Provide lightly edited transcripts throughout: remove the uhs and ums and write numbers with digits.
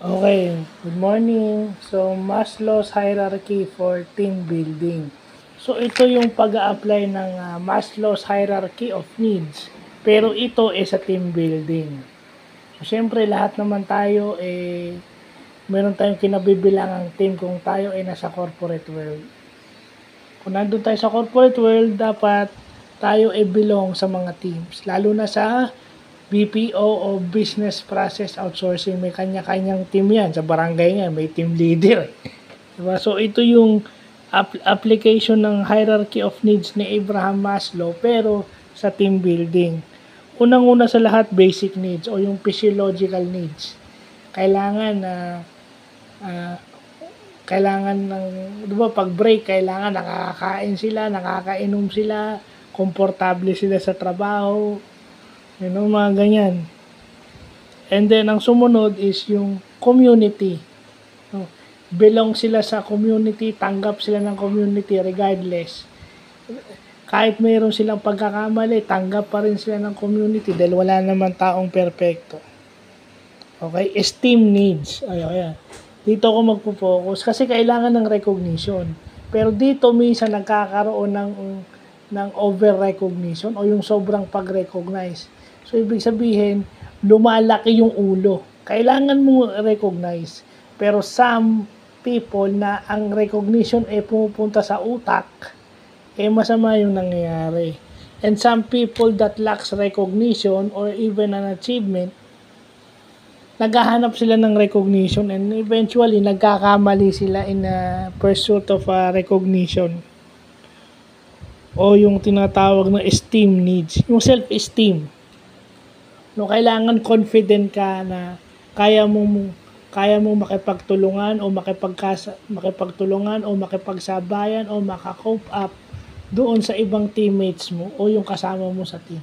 Okay, good morning. So, Maslow's hierarchy for team building. So, ito yung pag-a-apply ng Maslow's hierarchy of needs. Pero ito sa team building. So, syempre, lahat naman tayo meron tayong kinabibilangang team kung tayo ay nasa corporate world. Kung nandun tayo sa corporate world, dapat tayo belong sa mga teams. Lalo na sa BPO o Business Process Outsourcing, may kanya-kanyang team yan. Sa barangay nga, may team leader. Diba? So, ito yung application ng hierarchy of needs ni Abraham Maslow, pero sa team building. Unang-una sa lahat, basic needs o yung physiological needs. Kailangan kailangan ng, di ba, pag break, kailangan nakakakain sila, nakakainom sila, komportable sila sa trabaho, mga ganyan. And then, ang sumunod is yung community. Belong sila sa community, tanggap sila ng community regardless. Kahit mayroon silang pagkakamali, tanggap pa rin sila ng community dahil wala naman taong perfecto. Okay? Esteem needs. Ayan. Dito ako magpo-focus kasi kailangan ng recognition. Pero dito minsan nagkakaroon ng over-recognition o yung sobrang pag-recognize. So, ibig sabihin, lumalaki yung ulo. Kailangan mo recognize. Pero some people na ang recognition pumupunta sa utak, masama yung nangyayari. And some people that lacks recognition or even an achievement, naghahanap sila ng recognition and eventually nagkakamali sila in a pursuit of recognition o yung tinatawag na esteem needs, yung self-esteem. No, kailangan confident ka na kaya mo makipagtulungan o makipagtulungan o makipagsabayan o maka-cope up doon sa ibang teammates mo o yung kasama mo sa team.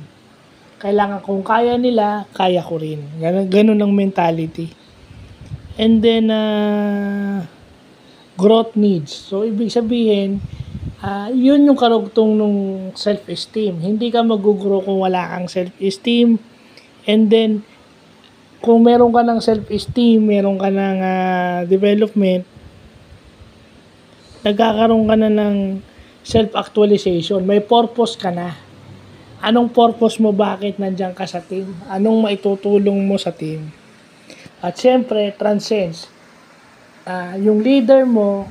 Kailangan kung kaya nila, kaya ko rin. Ganun ang mentality. And then, growth needs. So, ibig sabihin, yun yung karugtong ng self-esteem. Hindi ka mag-grow kung wala kang self-esteem. And then, kung meron ka ng self-esteem, meron ka ng development, nagkakaroon ka na ng self-actualization. May purpose ka na. Anong purpose mo? Bakit nandiyan ka sa team? Anong maitutulong mo sa team? At syempre, transcends. Yung leader mo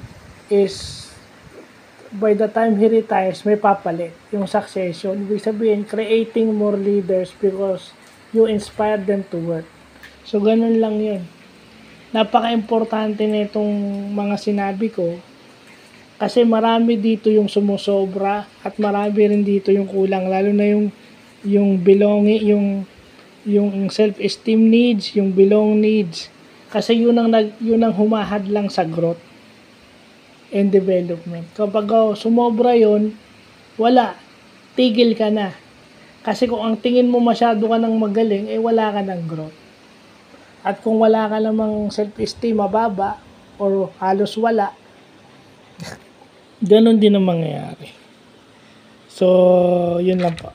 is, by the time he retires, may papalit. Yung succession. Ibig sabihin, creating more leaders because you inspire them to work. So, ganun lang yun. Napaka-importante na itong mga sinabi ko. Kasi marami dito yung sumusobra at marami rin dito yung kulang, lalo na yung belonging, yung self-esteem needs, yung belong needs. Kasi yun ang humahad lang sa growth and development. Kapag sumobra yun, wala, tigil ka na. Kasi kung ang tingin mo masyado ka nang magaling, wala ka ng growth. At kung wala ka namang self-esteem mababa or halos wala, ganun din ang mangyayari. So, yun lang po.